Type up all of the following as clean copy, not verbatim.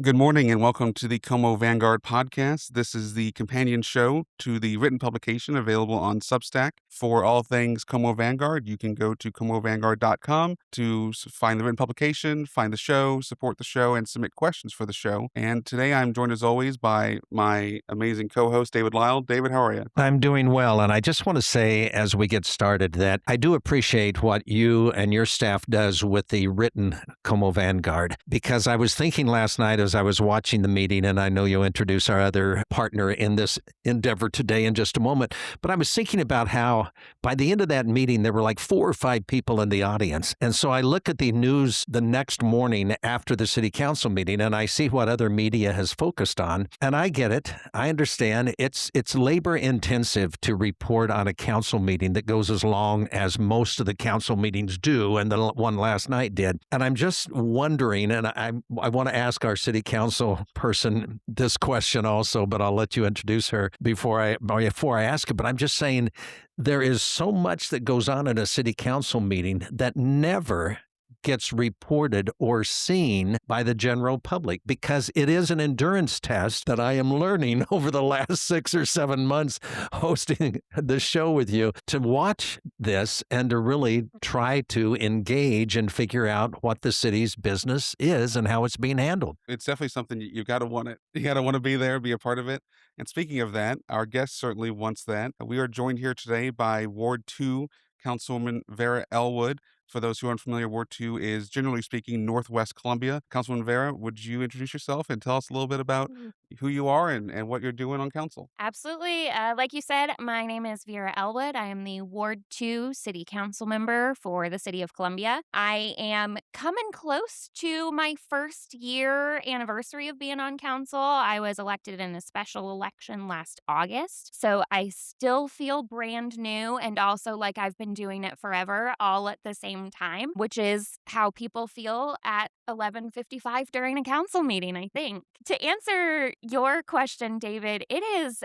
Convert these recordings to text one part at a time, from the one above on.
Good morning and welcome to the Como Vanguard podcast. This is the companion show to the written publication available on Substack. For all things Como Vanguard, you can go to comovanguard.com to find the written publication, find the show, support the show, and submit questions for the show. And today I'm joined as always by my amazing co-host, David Lile. David, how are you? I'm doing well, and I just want to say as we get started that I do appreciate what you and your staff does with the written Como Vanguard, because I was thinking last night as I was watching the meeting, and I know you'll introduce our other partner in this endeavor today in just a moment, but I was thinking about how by the end of that meeting, there were like 4 or 5 people in the audience. And so I look at the news the next morning after the city council meeting, and I see what other media has focused on, and I get it. I understand it's labor intensive to report on a council meeting that goes as long as most of the council meetings do, and the one last night did. And I'm just wondering, and I want to ask our city council person this question also, but I'll let you introduce her before I ask it. But I'm just saying there is so much that goes on in a city council meeting that never gets reported or seen by the general public, because it is an endurance test that I am learning over the last 6 or 7 months hosting the show with you, to watch this and to really try to engage and figure out what the city's business is and how it's being handled. It's definitely something you got to want it. You got to want to be there, be a part of it. And speaking of that, our guest certainly wants that. We are joined here today by Ward 2 Councilwoman Vera Elwood. For those who aren't familiar, Ward 2 is, generally speaking, Northwest Columbia. Councilwoman Vera, would you introduce yourself and tell us a little bit about who you are and what you're doing on council? Absolutely. Like you said, my name is Vera Elwood. I am the Ward 2 City Council member for the City of Columbia. I am coming close to my first year anniversary of being on council. I was elected in a special election last August, so I still feel brand new and also like I've been doing it forever, all at the same time, which is how people feel at 11:55 during a council meeting, I think. To answer your question, David, it is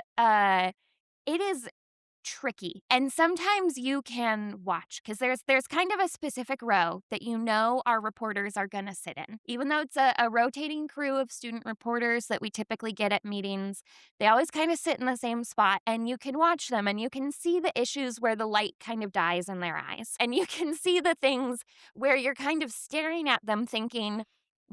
tricky. And sometimes you can watch, because there's kind of a specific row that our reporters are going to sit in. Even though it's a rotating crew of student reporters that we typically get at meetings, they always kind of sit in the same spot, and you can watch them and you can see the issues where the light kind of dies in their eyes. And you can see the things where you're kind of staring at them thinking,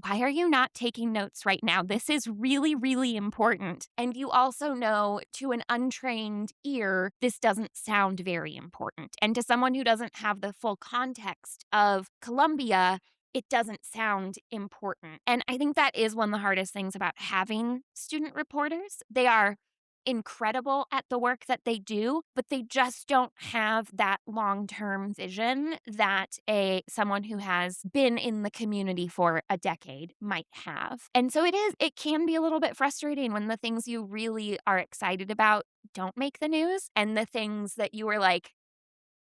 why are you not taking notes right now? This is really, really important. And you also know, to an untrained ear, this doesn't sound very important. And to someone who doesn't have the full context of Columbia, it doesn't sound important. And I think that is one of the hardest things about having student reporters. They are incredible at the work that they do, but they just don't have that long-term vision that someone who has been in the community for a decade might have. And so it can be a little bit frustrating when the things you really are excited about don't make the news, and the things that you were like,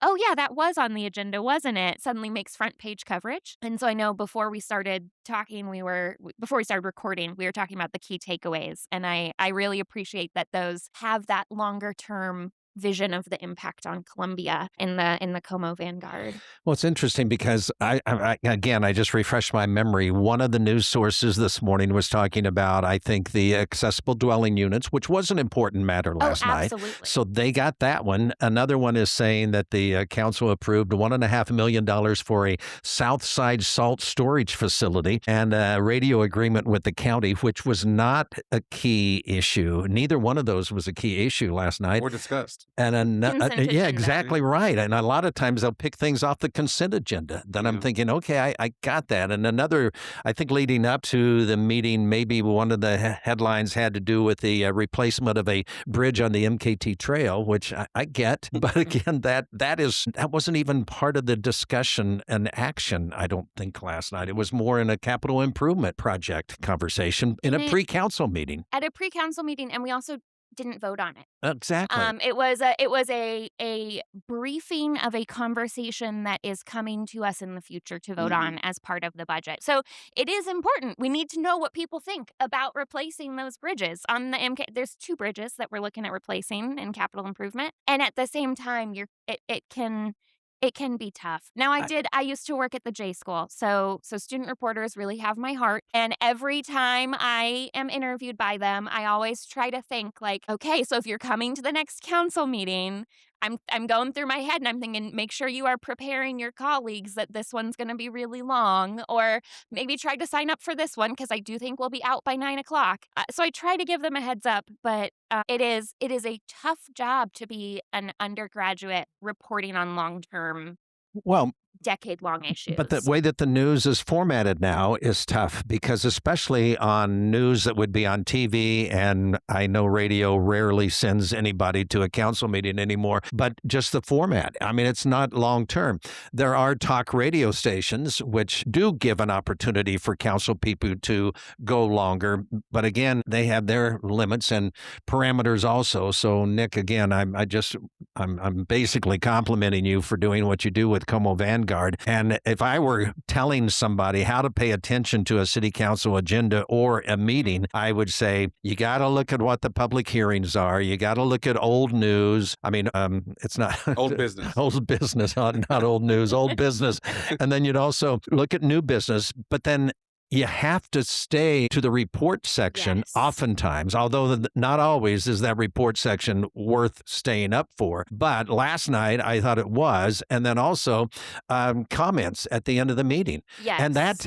oh yeah, that was on the agenda, wasn't it? Suddenly makes front page coverage. And so I know before we started recording, we were talking about the key takeaways. And I really appreciate that those have that longer term vision of the impact on Columbia in the Como Vanguard. Well, it's interesting because I just refreshed my memory. One of the news sources this morning was talking about, I think, the accessible dwelling units, which was an important matter last night. Absolutely. So they got that one. Another one is saying that the council approved $1.5 million for a Southside salt storage facility and a radio agreement with the county, which was not a key issue. Neither one of those was a key issue last night. Or discussed. And Consent agenda. yeah, exactly right. And a lot of times they'll pick things off the consent agenda. Then I'm thinking, okay, I got that. And another, I think leading up to the meeting, maybe one of the headlines had to do with the replacement of a bridge on the MKT trail, which I get. But again, that wasn't even part of the discussion and action, I don't think, last night. It was more in a capital improvement project conversation in a pre-council meeting. At a pre-council meeting, and we also didn't vote on it. Exactly. It was a briefing of a conversation that is coming to us in the future to vote on as part of the budget. So it is important. We need to know what people think about replacing those bridges on the MK. There's 2 bridges that we're looking at replacing in capital improvement, and at the same time, it can It can be tough. Now I used to work at the J school. So student reporters really have my heart. And every time I am interviewed by them, I always try to think like, okay, so if you're coming to the next council meeting, I'm going through my head and I'm thinking, make sure you are preparing your colleagues that this one's going to be really long, or maybe try to sign up for this one because I do think we'll be out by 9 o'clock. So I try to give them a heads up, but it is a tough job to be an undergraduate reporting on long term, Well, decade-long but the issues. way that the news is formatted now is tough because especially on news that would be on TV, and I know radio rarely sends anybody to a council meeting anymore, but just the format. I mean, it's not long term. There are talk radio stations which do give an opportunity for council people to go longer, but again, they have their limits and parameters also. So Nick, again, I'm basically complimenting you for doing what you do with Como Vanguard. And if I were telling somebody how to pay attention to a city council agenda or a meeting, I would say, you got to look at what the public hearings are. You got to look at old news. I mean, it's not Old business. old business, not old news, old business. And then you'd also look at new business, but then you have to stay to the report section Yes. oftentimes, although not always is that report section worth staying up for. But last night I thought it was. And then also comments at the end of the meeting. Yes. And that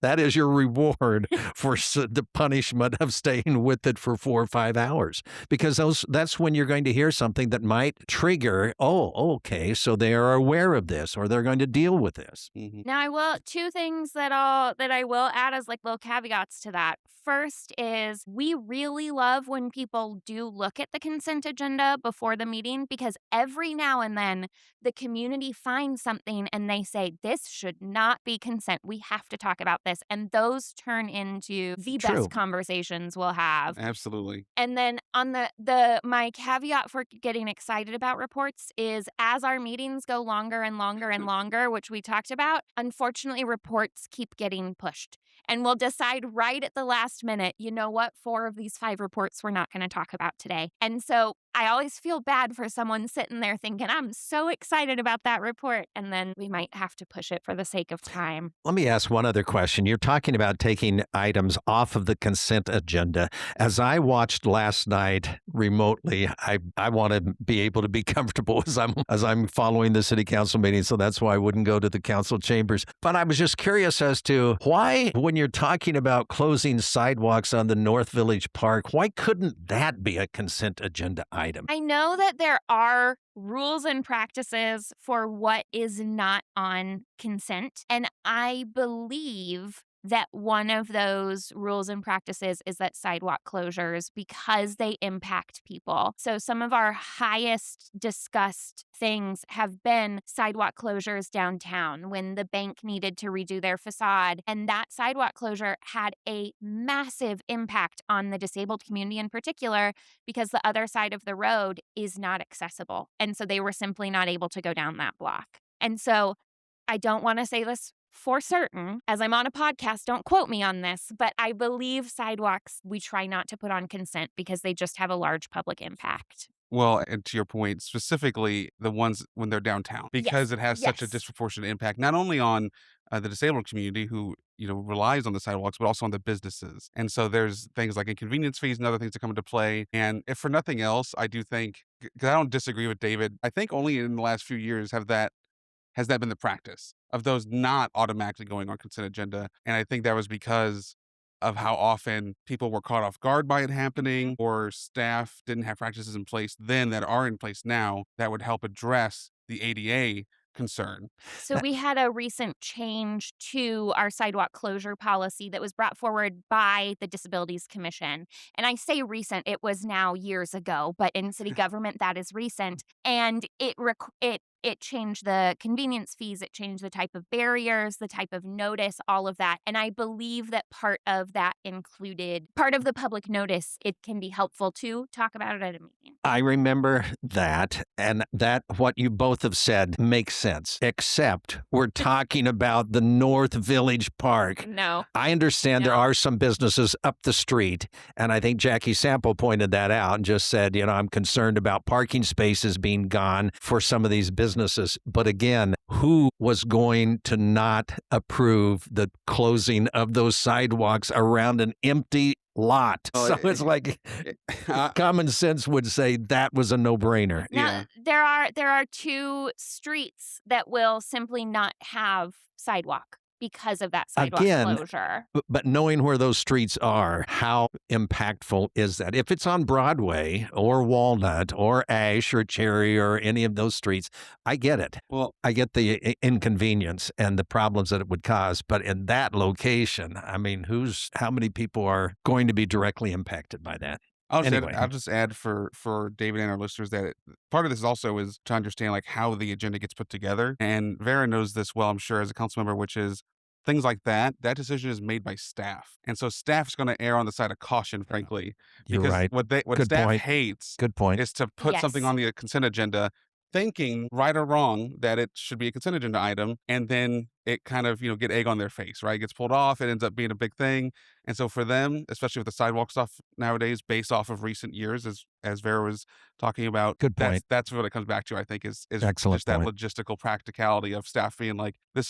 that is your reward for the punishment of staying with it for 4 or 5 hours, because that's when you're going to hear something that might trigger, oh, okay, so they are aware of this or they're going to deal with this. Mhm. Now I will two things that I will add as like little caveats to that. First is we really love when people do look at the consent agenda before the meeting, because every now and then the community finds something and they say this should not be consent. We have to talk about this, and those turn into the True. best conversations we'll have. Absolutely. And then on the my caveat for getting excited about reports is as our meetings go longer and longer and longer, which we talked about, unfortunately reports keep getting pushed. And we'll decide right at the last minute, you know what, 4 of these 5 reports we're not going to talk about today. And so I always feel bad for someone sitting there thinking, I'm so excited about that report. And then we might have to push it for the sake of time. Let me ask one other question. You're talking about taking items off of the consent agenda. As I watched last night remotely, I want to be able to be comfortable as I'm following the city council meeting, so that's why I wouldn't go to the council chambers. But I was just curious as to why, when you're talking about closing sidewalks on the North Village Park, why couldn't that be a consent agenda item? I know that there are rules and practices for what is not on consent. And I believe that one of those rules and practices is that sidewalk closures, because they impact people. So some of our highest discussed things have been sidewalk closures downtown when the bank needed to redo their facade. And that sidewalk closure had a massive impact on the disabled community in particular, because the other side of the road is not accessible. And so they were simply not able to go down that block. And so I don't want to say this for certain, as I'm on a podcast, don't quote me on this, but I believe sidewalks we try not to put on consent because they just have a large public impact. Well, and to your point, specifically the ones when they're downtown, because it has such a Yes. disproportionate impact, not only on the disabled community who, relies on the sidewalks, but also on the businesses. And so there's things like inconvenience fees and other things that come into play. And if for nothing else, I do think, because I don't disagree with David, I think only in the last few years has that been the practice of those not automatically going on consent agenda. And I think that was because of how often people were caught off guard by it happening, or staff didn't have practices in place then that are in place now that would help address the ADA concern. So we had a recent change to our sidewalk closure policy that was brought forward by the Disabilities Commission. And I say recent, it was now years ago, but in city government, that is recent. And it It changed the convenience fees, it changed the type of barriers, the type of notice, all of that. And I believe that part of that included part of the public notice. It can be helpful to talk about it at a meeting. I remember that, and that what you both have said makes sense, except we're talking about the North Village Park. No. I understand there are some businesses up the street, and I think Jackie Sample pointed that out and just said, I'm concerned about parking spaces being gone for some of these businesses. But again, who was going to not approve the closing of those sidewalks around an empty lot? So it's like common sense would say that was a no-brainer. Now, there are 2 streets that will simply not have sidewalk because of that sidewalk closure. But knowing where those streets are, how impactful is that? If it's on Broadway or Walnut or Ash or Cherry or any of those streets, I get it. Well, I get the inconvenience and the problems that it would cause. But in that location, I mean, how many people are going to be directly impacted by that? I'll Anyway. just add for David and our listeners that part of this also is to understand like how the agenda gets put together. And Vera knows this well, I'm sure, as a council member, which is things like that decision is made by staff. And so staff's going to err on the side of caution, frankly. You're Because right. what Good staff point. hates Good point. is to put something on the consent agenda thinking, right or wrong, that it should be a consent agenda item, and then it kind of, get egg on their face, right? It gets pulled off, it ends up being a big thing. And so for them, especially with the sidewalk stuff nowadays, based off of recent years, as Vera was talking about, Good point. That's what it comes back to, I think, is Excellent just that point. logistical practicality of staff being like, this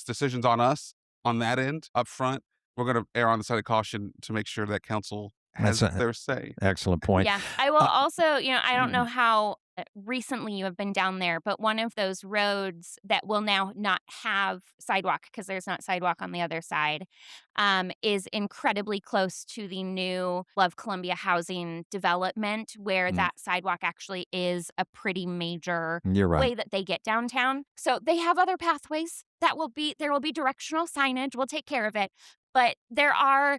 decision's on us on that end up front. We're going to err on the side of caution to make sure that council has their say. Excellent point. Yeah. I will also, I don't know how recently you have been down there, but one of those roads that will now not have sidewalk because there's not sidewalk on the other side is incredibly close to the new Love Columbia housing development where that sidewalk actually is a pretty major You're right. way that they get downtown. So they have other pathways there will be directional signage. We'll take care of it. But there are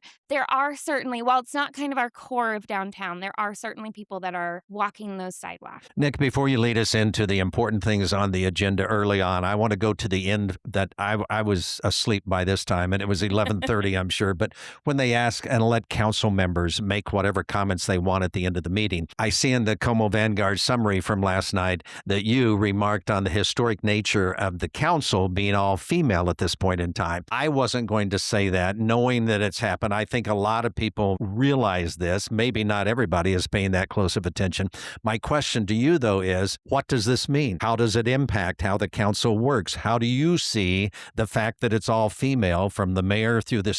certainly, while it's not kind of our core of downtown, there are certainly people that are walking those sidewalks. Nick, before you lead us into the important things on the agenda early on, I want to go to the end that I was asleep by this time, and it was 11:30, I'm sure. But when they ask and let council members make whatever comments they want at the end of the meeting, I see in the Como Vanguard summary from last night that you remarked on the historic nature of the council being all female at this point in time. I wasn't going to say that, knowing that it's happened. I think a lot of people realize this. Maybe not everybody is paying that close of attention. My question to you, though, is what does this mean? How does it impact how the council works? How do you see the fact that it's all female from the mayor through the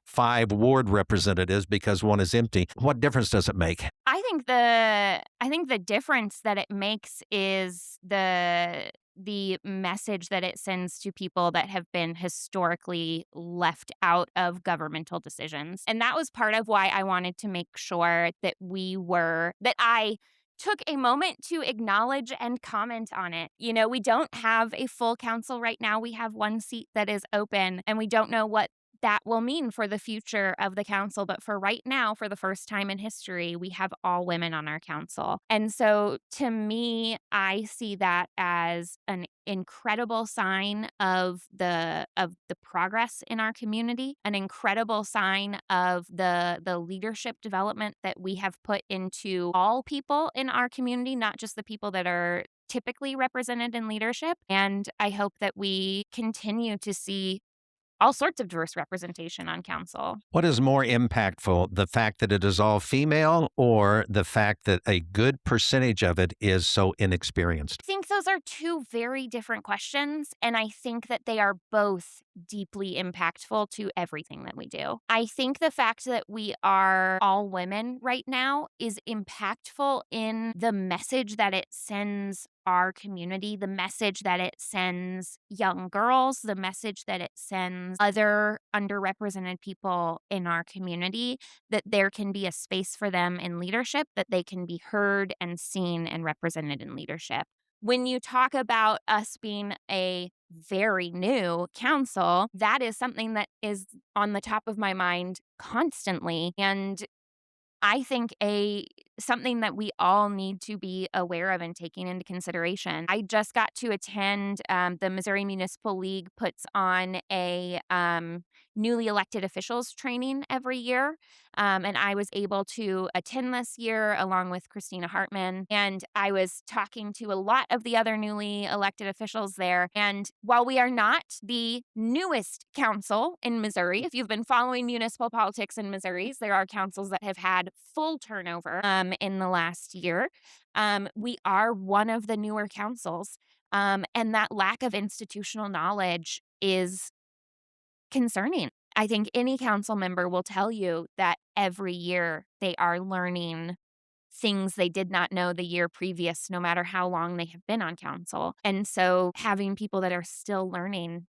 5 ward representatives because one is empty? What difference does it make? I think the difference that it makes is the message that it sends to people that have been historically left out of governmental decisions. And that was part of why I wanted to make sure that I took a moment to acknowledge and comment on it. We don't have a full council right now. We have 1 seat that is open, and we don't know what that will mean for the future of the council. But for right now, for the first time in history, we have all women on our council. And so to me, I see that as an incredible sign of the progress in our community, an incredible sign of the leadership development that we have put into all people in our community, not just the people that are typically represented in leadership. And I hope that we continue to see all sorts of diverse representation on council. What is more impactful, the fact that it is all female or the fact that a good percentage of it is so inexperienced? I think those are 2 very different questions, and I think that they are both deeply impactful to everything that we do. I think the fact that we are all women right now is impactful in the message that it sends our community, the message that it sends young girls, the message that it sends other underrepresented people in our community, that there can be a space for them in leadership, that they can be heard and seen and represented in leadership. When you talk about us being a very new council, that is something that is on the top of my mind constantly. And I think a something that we all need to be aware of and taking into consideration. I just got to attend the Missouri Municipal League puts on a newly elected officials training every year. And I was able to attend this year along with Christina Hartman. And I was talking to a lot of the other newly elected officials there. And while we are not the newest council in Missouri, if you've been following municipal politics in Missouri, there are councils that have had full turnover in the last year. We are one of the newer councils. And that lack of institutional knowledge is concerning. I think any council member will tell you that every year they are learning things they did not know the year previous, no matter how long they have been on council. And so having people that are still learning,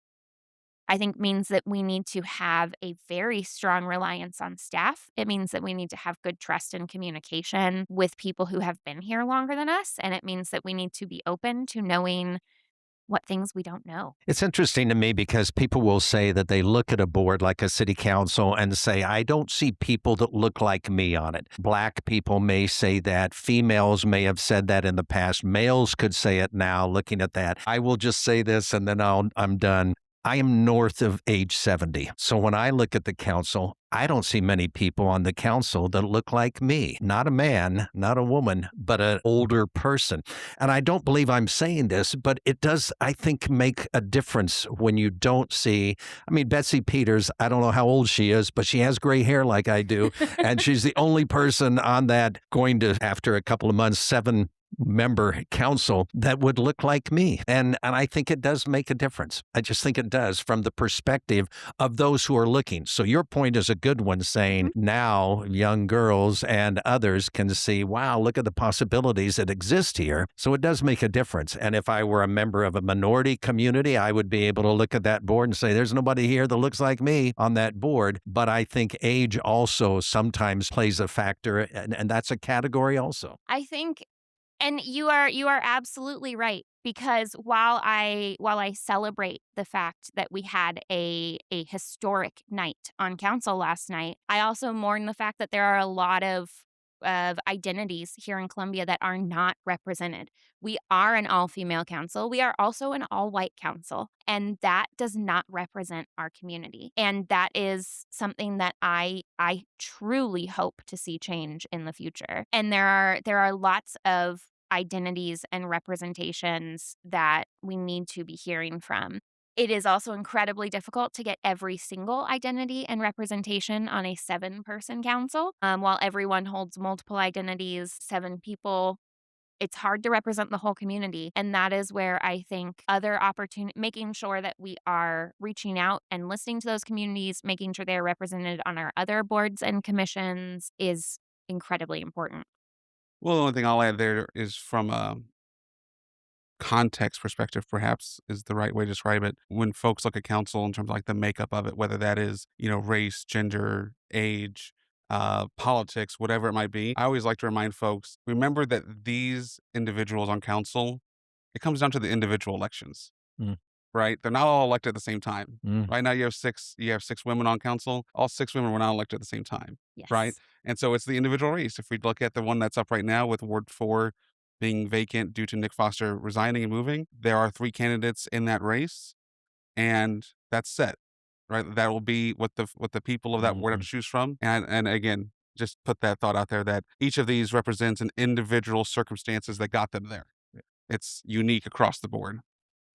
I think, means that we need to have a very strong reliance on staff. It means that we need to have good trust and communication with people who have been here longer than us. And it means that we need to be open to knowing what things we don't know. It's interesting to me because people will say that they look at a board like a city council and say, I don't see people that look like me on it. Black people may say that. Females may have said that in the past. Males could say it now looking at that. I will just say this and then I'm done. I am north of age 70. So when I look at the council, I don't see many people on the council that look like me. Not a man, not a woman, but an older person. And I don't believe I'm saying this, but it does, I think, make a difference when you don't see. I mean, Betsy Peters, I don't know how old she is, but she has gray hair like I do. And she's the only person on that going to, after a couple of months, 7-member council that would look like me. And I think it does make a difference. I just think it does from the perspective of those who are looking. So your point is a good one, saying now young girls and others can see, wow, look at the possibilities that exist here. So it does make a difference. And if I were a member of a minority community, I would be able to look at that board and say, there's nobody here that looks like me on that board. But I think age also sometimes plays a factor, and that's a category also. I think, and you are absolutely right, because while I celebrate the fact that we had a historic night on council last night, I also mourn the fact that there are a lot of identities here in Columbia that are not represented. We are an all-female council. We are also an all-white council, and that does not represent our community. And that is something that I truly hope to see change in the future. And there are lots of identities and representations that we need to be hearing from. It is also incredibly difficult to get every single identity and representation on a 7-person council. While everyone holds multiple identities, 7 people, it's hard to represent the whole community. And that is where I think other opportunity, making sure that we are reaching out and listening to those communities, making sure they're represented on our other boards and commissions is incredibly important. Well, the only thing I'll add there is from a context perspective, perhaps is the right way to describe it. When folks look at council in terms of like the makeup of it, whether that is, race, gender, age, politics, whatever it might be, I always like to remind folks, remember that these individuals on council, it comes down to the individual elections. Mm. Right? They're not all elected at the same time. Mm. Right now you have 6 women on council. All 6 women were not elected at the same time. Yes. Right? And so it's the individual race. If we look at the one that's up right now with Ward 4 being vacant due to Nick Foster resigning and moving, there are 3 candidates in that race, and that's set. Right? That will be what the people of that ward have to choose from. And again, just put that thought out there that each of these represents an individual circumstances that got them there. It's unique across the board.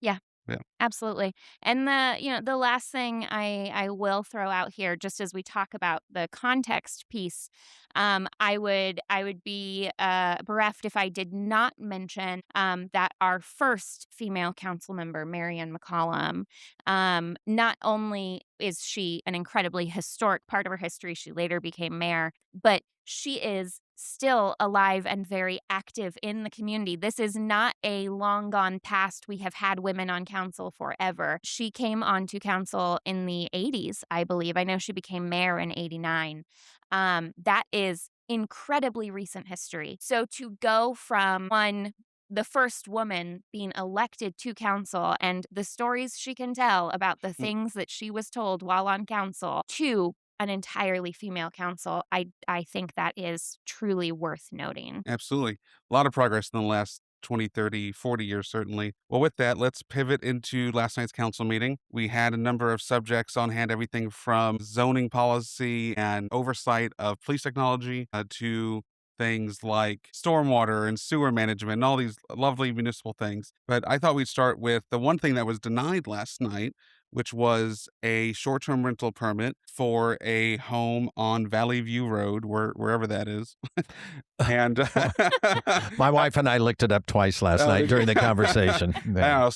Yeah. Yeah. Absolutely. And the last thing I will throw out here, just as we talk about the context piece, I would be bereft if I did not mention that our first female council member, Marianne McCollum, not only is she an incredibly historic part of her history, she later became mayor, but she is still alive and very active in the community. This is not a long gone past. We have had women on council forever. She came onto council in the 80s, I believe. I know she became mayor in 89. That is incredibly recent history. So to go from the first woman being elected to council and the stories she can tell about the things that she was told while on council, to an entirely female council, I think that is truly worth noting. Absolutely. A lot of progress in the last 20, 30, 40 years, certainly. Well, with that, let's pivot into last night's council meeting. We had a number of subjects on hand, everything from zoning policy and oversight of police technology to things like stormwater and sewer management and all these lovely municipal things. But I thought we'd start with the one thing that was denied last night, which was a short-term rental permit for a home on Valley View Road, wherever that is. And My wife and I looked it up twice last night during the conversation. I don't know,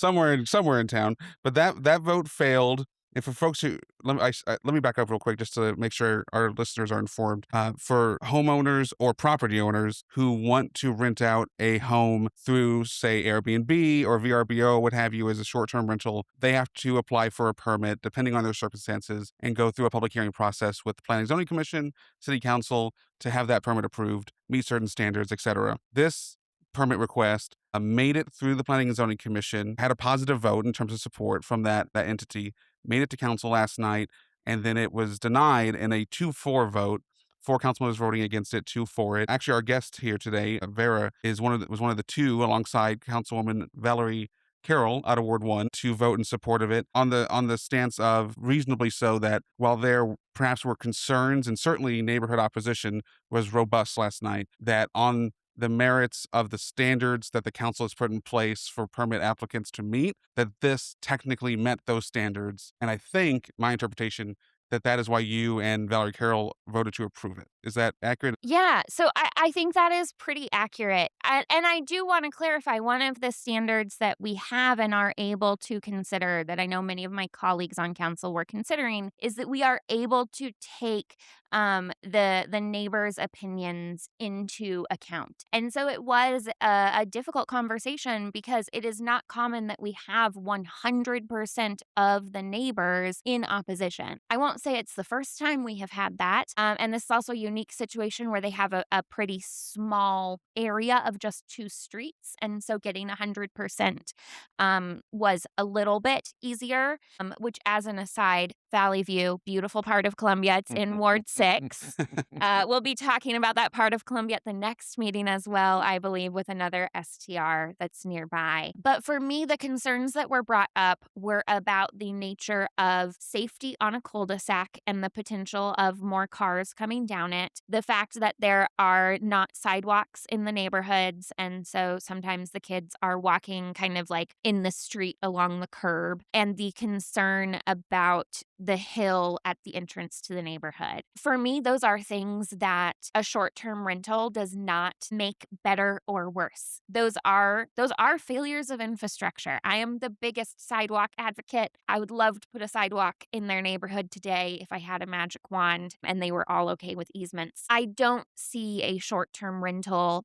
somewhere in town. But that vote failed. And for folks who let me back up real quick just to make sure our listeners are informed. For homeowners or property owners who want to rent out a home through, say, Airbnb or VRBO, what have you, as a short-term rental, they have to apply for a permit depending on their circumstances and go through a public hearing process with the Planning and Zoning Commission, City Council to have that permit approved, meet certain standards, etc. This permit request made it through the Planning and Zoning Commission, had a positive vote in terms of support from that entity, made it to council last night, and then it was denied in a 2-4 vote. 4 council members voting against it, 2 for it. Actually, our guest here today, Vera, was one of the 2 alongside Councilwoman Valerie Carroll out of Ward 1 to vote in support of it on the stance of reasonably so that while there perhaps were concerns and certainly neighborhood opposition was robust last night, that on the merits of the standards that the council has put in place for permit applicants to meet, that this technically met those standards. And I think my interpretation that is why you and Valerie Carroll voted to approve it. Is that accurate? Yeah, so I think that is pretty accurate. And I do want to clarify one of the standards that we have and are able to consider that I know many of my colleagues on council were considering is that we are able to take the neighbors' opinions into account. And so it was a difficult conversation because it is not common that we have 100% of the neighbors in opposition. I won't say it's the first time we have had that. And this is also a unique situation where they have a pretty small area of just 2 streets. And so getting 100% was a little bit easier, which as an aside, Valley View, beautiful part of Columbia. It's in Ward 6. We'll be talking about that part of Columbia at the next meeting as well, I believe, with another STR that's nearby. But for me, the concerns that were brought up were about the nature of safety on a cul-de-sac and the potential of more cars coming down it. The fact that there are not sidewalks in the neighborhoods, and so sometimes the kids are walking kind of like in the street along the curb, and the concern about the hill at the entrance to the neighborhood. For me, those are things that a short-term rental does not make better or worse. Those are failures of infrastructure. I am the biggest sidewalk advocate. I would love to put a sidewalk in their neighborhood today if I had a magic wand and they were all okay with easements. I don't see a short-term rental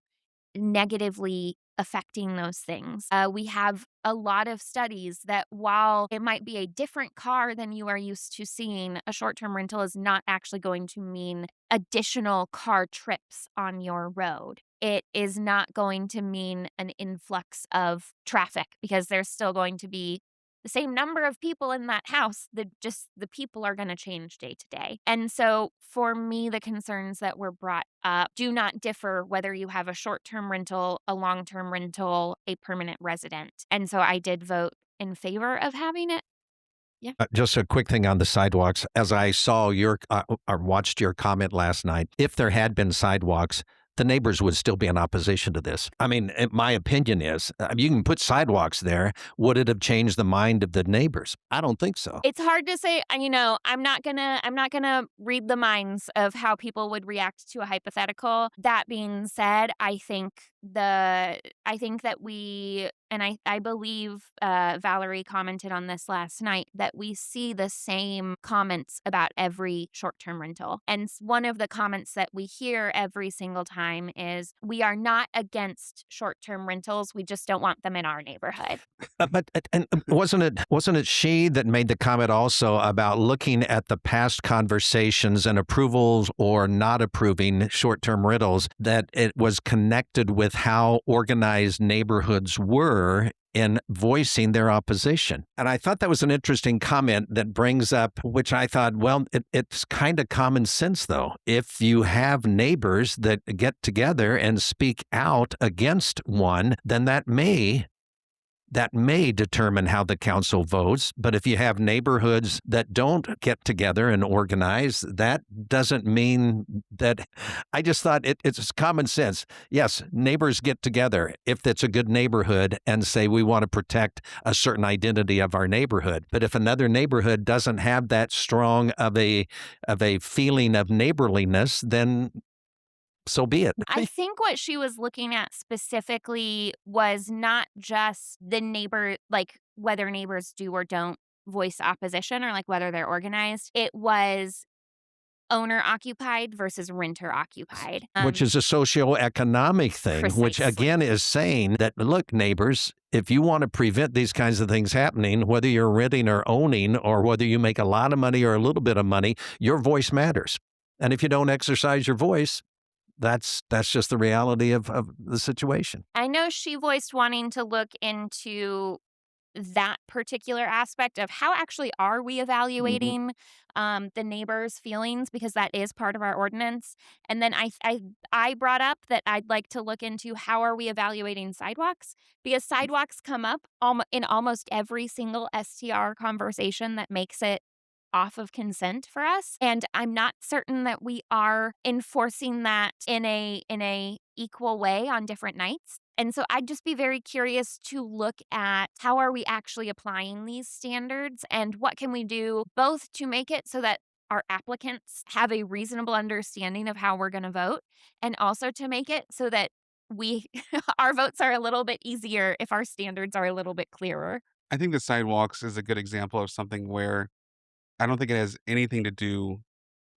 negatively affecting those things. We have a lot of studies that while it might be a different car than you are used to seeing, a short-term rental is not actually going to mean additional car trips on your road. It is not going to mean an influx of traffic because there's still going to be the same number of people in that house. The people are going to change day to day. And so for me, the concerns that were brought up do not differ whether you have a short-term rental, a long-term rental, a permanent resident. And so I did vote in favor of having it. Yeah. Just a quick thing on the sidewalks. As I saw or watched your comment last night, if there had been sidewalks, the neighbors would still be in opposition to this. I mean, my opinion is, you can put sidewalks there. Would it have changed the mind of the neighbors? I don't think so. It's hard to say. I'm not gonna read the minds of how people would react to a hypothetical. That being said, I think that we, and I believe Valerie commented on this last night, that we see the same comments about every short-term rental. And one of the comments that we hear every single time is, we are not against short-term rentals. We just don't want them in our neighborhood. But wasn't it she that made the comment also about looking at the past conversations and approvals or not approving short-term rentals, that it was connected with how organized neighborhoods were in voicing their opposition. And I thought that was an interesting comment that brings up, which I thought, well, it's kind of common sense, though. If you have neighbors that get together and speak out against one, then that may determine how the council votes. But if you have neighborhoods that don't get together and organize, that doesn't mean that. I just thought it's common sense. Yes, neighbors get together if it's a good neighborhood and say we want to protect a certain identity of our neighborhood. But if another neighborhood doesn't have that strong of a feeling of neighborliness, then so be it. I think what she was looking at specifically was not just the neighbor, like whether neighbors do or don't voice opposition or like whether they're organized. It was owner occupied versus renter occupied. Which is a socioeconomic thing, which Precisely. again is saying that, look, neighbors, if you want to prevent these kinds of things happening, whether you're renting or owning, or whether you make a lot of money or a little bit of money, your voice matters. And if you don't exercise your voice, that's just the reality of the situation. I know she voiced wanting to look into that particular aspect of how actually are we evaluating the neighbors' feelings, because that is part of our ordinance. And then I brought up that I'd like to look into how are we evaluating sidewalks, because sidewalks come up in almost every single STR conversation that makes it off of consent for us, and I'm not certain that we are enforcing that in a equal way on different nights. And so I'd just be very curious to look at how are we actually applying these standards and what can we do both to make it so that our applicants have a reasonable understanding of how we're going to vote, and also to make it so that we our votes are a little bit easier if our standards are a little bit clearer. I think the sidewalks is a good example of something where I don't think it has anything to do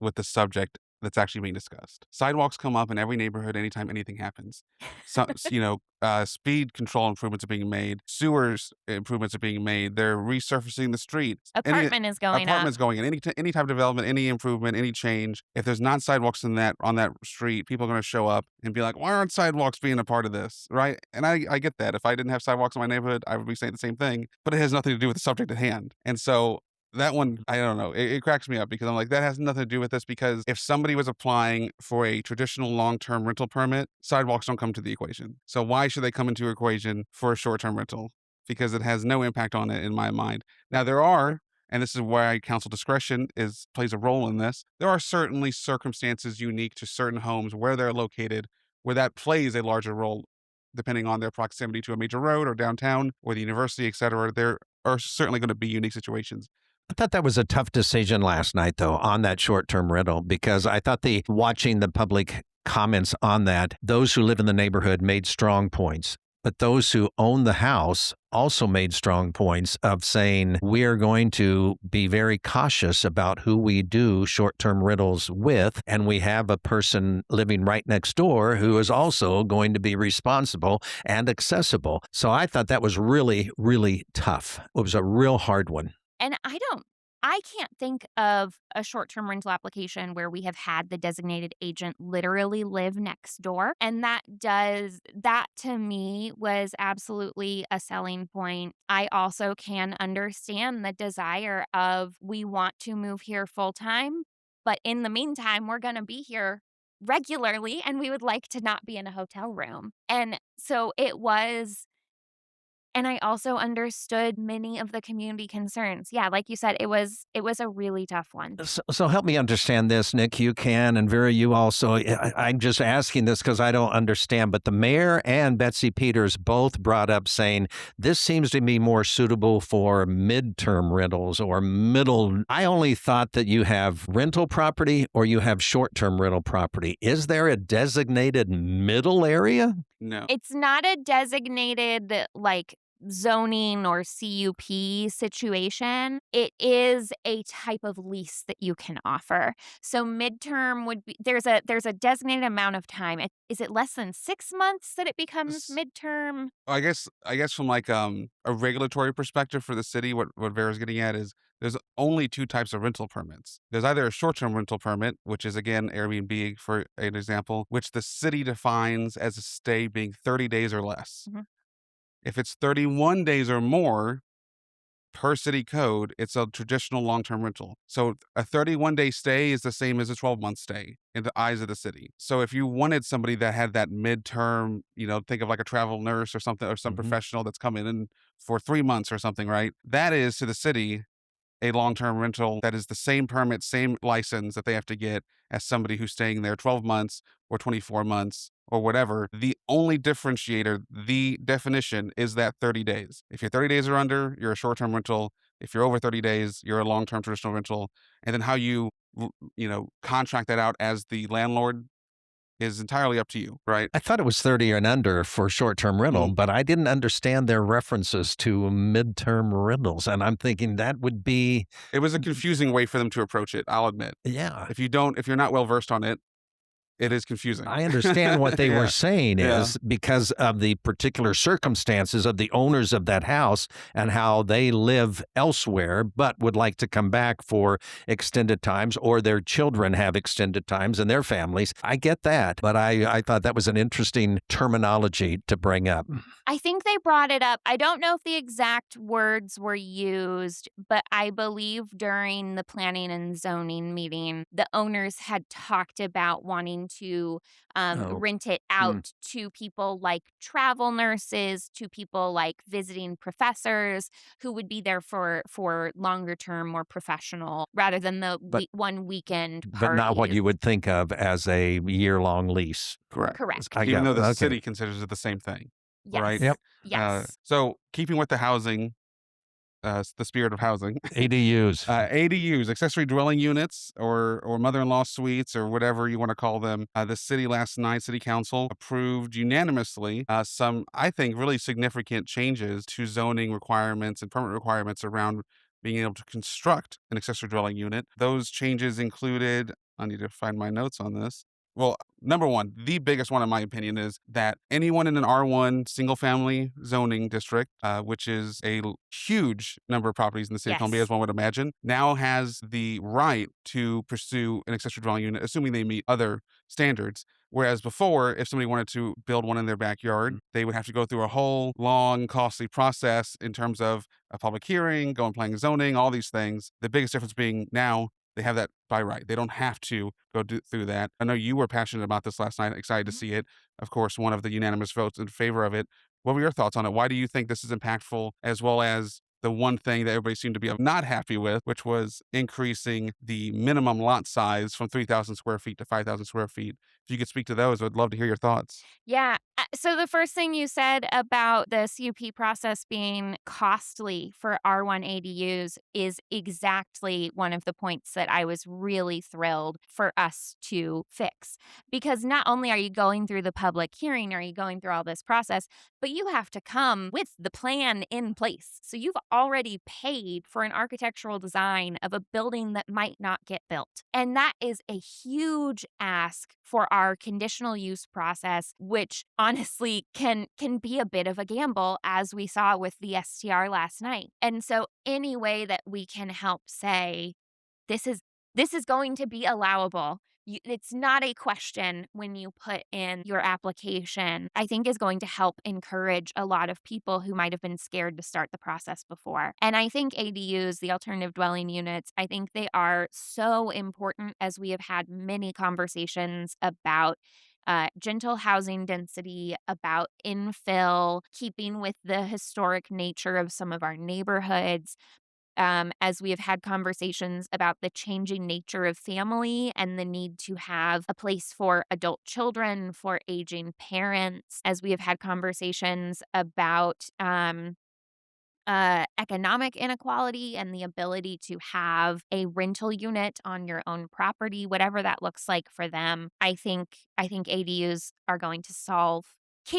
with the subject that's actually being discussed. Sidewalks come up in every neighborhood anytime anything happens. So, speed control improvements are being made. Sewers improvements are being made. They're resurfacing the streets. Apartment is going up. Apartments going in. Any type of development, any improvement, any change. If there's not sidewalks on that street, people are going to show up and be like, "Why aren't sidewalks being a part of this?" Right? And I get that. If I didn't have sidewalks in my neighborhood, I would be saying the same thing. But it has nothing to do with the subject at hand. And so that one, I don't know. It cracks me up because I'm like, that has nothing to do with this, because if somebody was applying for a traditional long-term rental permit, sidewalks don't come to the equation. So why should they come into the equation for a short-term rental? Because it has no impact on it in my mind. Now there are, and this is why council discretion plays a role in this, there are certainly circumstances unique to certain homes where they're located, where that plays a larger role, depending on their proximity to a major road or downtown or the university, et cetera. There are certainly going to be unique situations. I thought that was a tough decision last night, though, on that short-term rental, because I thought watching the public comments on that, those who live in the neighborhood made strong points. But those who own the house also made strong points of saying, we are going to be very cautious about who we do short-term rentals with. And we have a person living right next door who is also going to be responsible and accessible. So I thought that was really, really tough. It was a real hard one. And I can't think of a short-term rental application where we have had the designated agent literally live next door. And that to me was absolutely a selling point. I also can understand the desire of we want to move here full-time, but in the meantime, we're going to be here regularly and we would like to not be in a hotel room. And so it was. And I also understood many of the community concerns. Yeah, like you said, it was a really tough one. So help me understand this, Nick. You can, and Vera, you also. I'm just asking this because I don't understand. But the mayor and Betsy Peters both brought up saying this seems to be more suitable for midterm rentals or middle. I only thought that you have rental property or you have short-term rental property. Is there a designated middle area? No. It's not a designated like zoning or CUP situation. It is a type of lease that you can offer. So midterm would be there's a designated amount of time. Is it less than 6 months that it becomes midterm? I guess from like a regulatory perspective for the city, what Vera's getting at is there's only two types of rental permits. There's either a short-term rental permit, which is again Airbnb for an example, which the city defines as a stay being 30 days or less. Mhm. If it's 31 days or more, per city code, it's a traditional long-term rental. So a 31-day stay is the same as a 12-month stay in the eyes of the city. So if you wanted somebody that had that midterm, think of like a travel nurse or something, or some professional that's coming in for 3 months or something, right? That is to the city a long-term rental that is the same permit, same license that they have to get as somebody who's staying there 12 months or 24 months or whatever. The only differentiator, the definition, is that 30 days. If you're 30 days or under, you're a short-term rental. If you're over 30 days, you're a long-term traditional rental. And then how you, contract that out as the landlord is entirely up to you, right? I thought it was 30 and under for short-term rental, but I didn't understand their references to midterm rentals, and I'm thinking that would be It was a confusing way for them to approach it, I'll admit. yeah. If you're not well versed on it, it is confusing. I understand what they were saying is because of the particular circumstances of the owners of that house and how they live elsewhere, but would like to come back for extended times, or their children have extended times and their families. I get that, but I thought that was an interesting terminology to bring up. I think they brought it up. I don't know if the exact words were used, but I believe during the planning and zoning meeting, the owners had talked about wanting to rent it out to people like travel nurses, to people like visiting professors who would be there for longer term, more professional, rather than the one weekend But not what parties. you would think of as a year-long lease. Correct. Even though the city considers it the same thing. Yes. Right? Yep. Yes. So keeping with the housing, the spirit of housing, ADUs. ADUs, accessory dwelling units, or mother-in-law suites, or whatever you want to call them. The city last night, City Council approved unanimously some, I think, really significant changes to zoning requirements and permit requirements around being able to construct an accessory dwelling unit. Those changes included, I need to find my notes on this. Well, number one, the biggest one, in my opinion, is that anyone in an R1 single family zoning district, which is a huge number of properties in the city of Columbia, as one would imagine, now has the right to pursue an accessory dwelling unit, assuming they meet other standards. Whereas before, if somebody wanted to build one in their backyard, they would have to go through a whole long, costly process in terms of a public hearing, go and planning and zoning, all these things. The biggest difference being now they have that by right. They don't have to go through that. I know you were passionate about this last night, excited to see it. Of course, one of the unanimous votes in favor of it. What were your thoughts on it? Why do you think this is impactful, as well as the one thing that everybody seemed to be not happy with, which was increasing the minimum lot size from 3,000 square feet to 5,000 square feet? If you could speak to those, I'd love to hear your thoughts. Yeah. So the first thing you said about the CUP process being costly for R1 ADUs is exactly one of the points that I was really thrilled for us to fix. Because not only are you going through the public hearing, are you going through all this process, but you have to come with the plan in place. So you've already paid for an architectural design of a building that might not get built. And that is a huge ask for our conditional use process, which honestly can be a bit of a gamble, as we saw with the STR last night. And so any way that we can help say this is going to be allowable, it's not a question when you put in your application, I think is going to help encourage a lot of people who might have been scared to start the process before. And I think ADUs, the alternative dwelling units, I think they are so important, as we have had many conversations about gentle housing density, about infill, keeping with the historic nature of some of our neighborhoods. As we have had conversations about the changing nature of family and the need to have a place for adult children, for aging parents, as we have had conversations about economic inequality and the ability to have a rental unit on your own property, whatever that looks like for them. I think ADUs are going to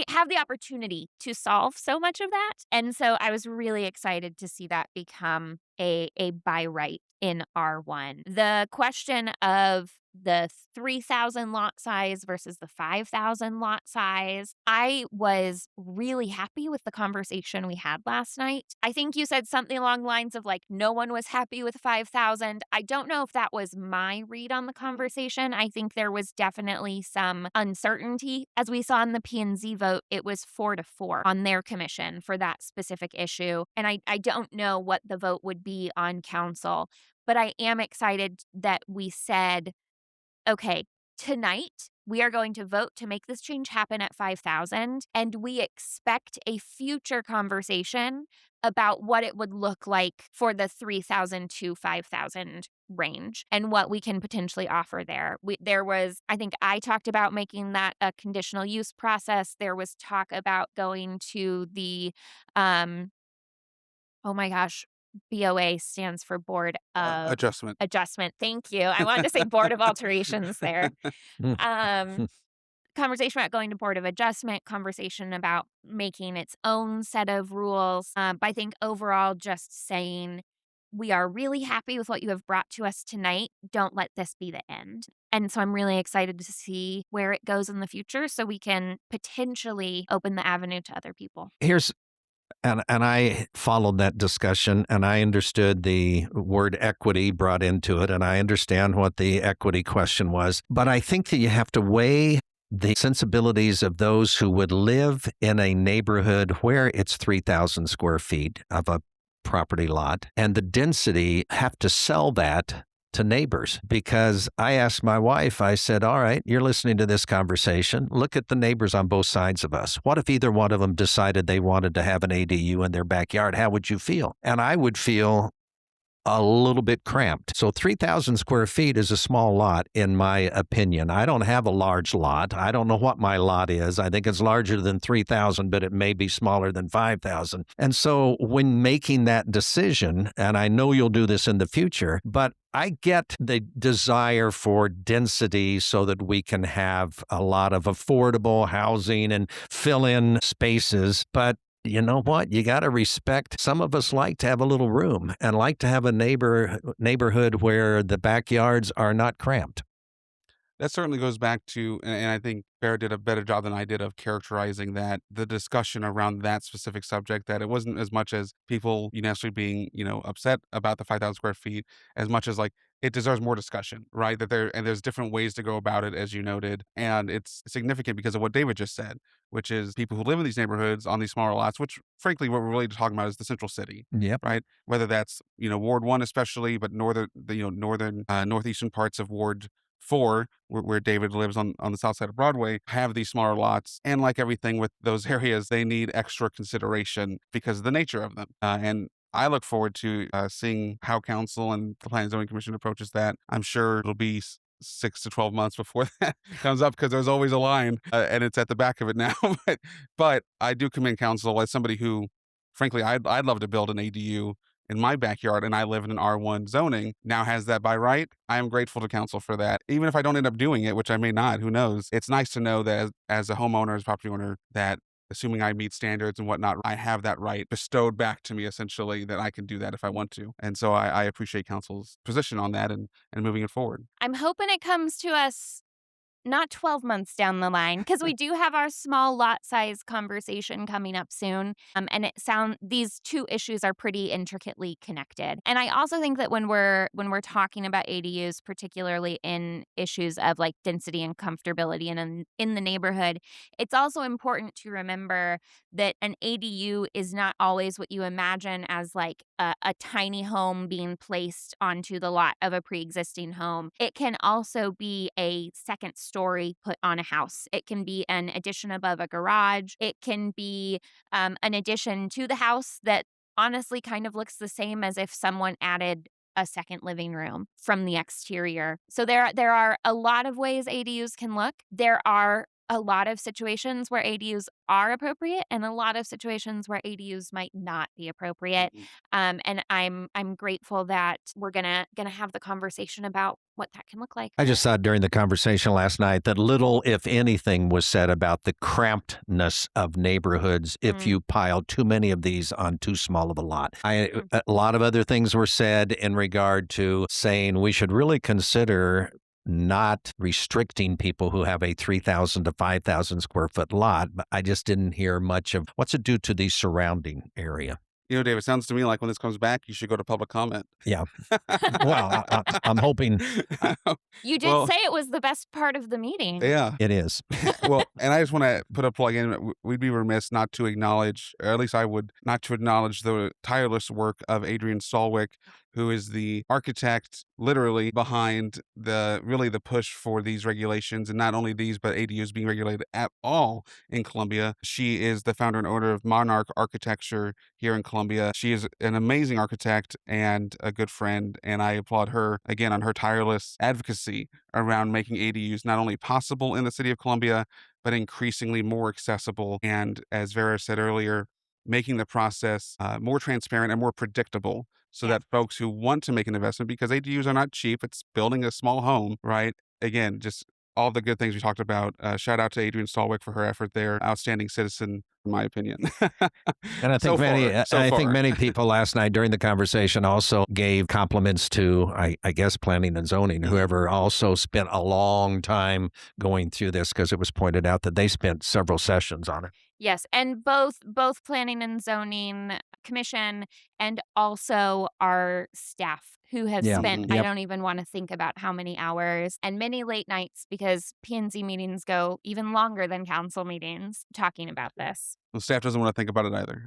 have the opportunity to solve so much of that. And so I was really excited to see that become a by right in R1. The question of the 3,000 lot size versus the 5,000 lot size. I was really happy with the conversation we had last night. I think you said something along the lines of like, no one was happy with 5,000. I don't know if that was my read on the conversation. I think there was definitely some uncertainty. As we saw in the P&Z vote, it was 4-4 on their commission for that specific issue. And I don't know what the vote would be on council, but I am excited that we said, okay, tonight we are going to vote to make this change happen at 5,000, and we expect a future conversation about what it would look like for the 3,000 to 5,000 range and what we can potentially offer there. I think I talked about making that a conditional use process. There was talk about going to the, oh my gosh, BOA stands for Board of Adjustment. Adjustment. Thank you. I wanted to say Board of Alterations there. Um, Conversation about going to Board of Adjustment, conversation about making its own set of rules. But I think overall, just saying, we are really happy with what you have brought to us tonight. Don't let this be the end. And so I'm really excited to see where it goes in the future so we can potentially open the avenue to other people. And I followed that discussion, and I understood the word equity brought into it, and I understand what the equity question was. But I think that you have to weigh the sensibilities of those who would live in a neighborhood where it's 3,000 square feet of a property lot, and the density, have to sell that to neighbors. Because I asked my wife, I said, all right, you're listening to this conversation. Look at the neighbors on both sides of us. What if either one of them decided they wanted to have an ADU in their backyard? How would you feel? And I would feel a little bit cramped. So 3,000 square feet is a small lot, in my opinion. I don't have a large lot. I don't know what my lot is. I think it's larger than 3,000, but it may be smaller than 5,000. And so when making that decision, and I know you'll do this in the future, but I get the desire for density so that we can have a lot of affordable housing and fill in spaces. But you know what? You got to respect. Some of us like to have a little room and like to have a neighborhood where the backyards are not cramped. That certainly goes back to, and I think Bear did a better job than I did of characterizing that, the discussion around that specific subject, that it wasn't as much as people necessarily being, upset about the 5,000 square feet, as much as like it deserves more discussion, right? There's different ways to go about it, as you noted. And it's significant because of what David just said, which is people who live in these neighborhoods on these smaller lots, which frankly, what we're really talking about is the central city, Yep. right? Whether that's, Ward 1 especially, but northeastern parts of Ward 4, where David lives on the south side of Broadway, have these smaller lots. And like everything with those areas, they need extra consideration because of the nature of them. And I look forward to seeing how council and the Planning and Zoning Commission approaches that. I'm sure it'll be 6 to 12 months before that comes up, because there's always a line and it's at the back of it now. but I do commend council as somebody who, frankly, I'd love to build an ADU in my backyard, and I live in an R1 zoning, now has that by right. I am grateful to council for that. Even if I don't end up doing it, which I may not, who knows? It's nice to know that as a homeowner, as a property owner, that assuming I meet standards and whatnot, I have that right bestowed back to me, essentially, that I can do that if I want to. And so I appreciate council's position on that and moving it forward. I'm hoping it comes to us not 12 months down the line, because we do have our small lot size conversation coming up soon. And these two issues are pretty intricately connected. And I also think that when we're talking about ADUs, particularly in issues of like density and comfortability and in the neighborhood, it's also important to remember that an ADU is not always what you imagine as like a tiny home being placed onto the lot of a pre-existing home. It can also be a second story put on a house. It can be an addition above a garage. It can be an addition to the house that honestly kind of looks the same as if someone added a second living room from the exterior. So there are a lot of ways ADUs can look. There are a lot of situations where ADUs are appropriate and a lot of situations where ADUs might not be appropriate. And I'm grateful that we're gonna have the conversation about what that can look like. I just thought during the conversation last night that little, if anything, was said about the crampedness of neighborhoods if you pile too many of these on too small of a lot. A lot of other things were said in regard to saying we should really consider not restricting people who have a 3,000 to 5,000 square foot lot, but I just didn't hear much of what's it do to the surrounding area. Dave, it sounds to me like when this comes back, you should go to public comment. Yeah. Well, I'm hoping You did Well, say it was the best part of the meeting. yeah. it is. Well, and I just want to put a plug in. We'd be remiss not to acknowledge, or at least I would, not to acknowledge the tireless work of Adrian Stallwick, who is the architect literally behind the push for these regulations, and not only these, but ADUs being regulated at all in Columbia. She is the founder and owner of Monarch Architecture here in Columbia. She is an amazing architect and a good friend, and I applaud her again on her tireless advocacy around making ADUs not only possible in the city of Columbia, but increasingly more accessible. And as Vera said earlier, making the process more transparent and more predictable so that folks who want to make an investment, because ADUs are not cheap, it's building a small home, right? Again, just all the good things we talked about. Shout out to Adrian Stallwick for her effort there. Outstanding citizen, in my opinion. And I think far. many people last night during the conversation also gave compliments to, I guess, planning and zoning, whoever also spent a long time going through this, because it was pointed out that they spent several sessions on it. Yes, and both Planning and Zoning Commission and also our staff who have Yeah. spent, Mhm. I Yep. don't even want to think about how many hours and many late nights, because P&Z meetings go even longer than council meetings, talking about this. Well, staff doesn't want to think about it either.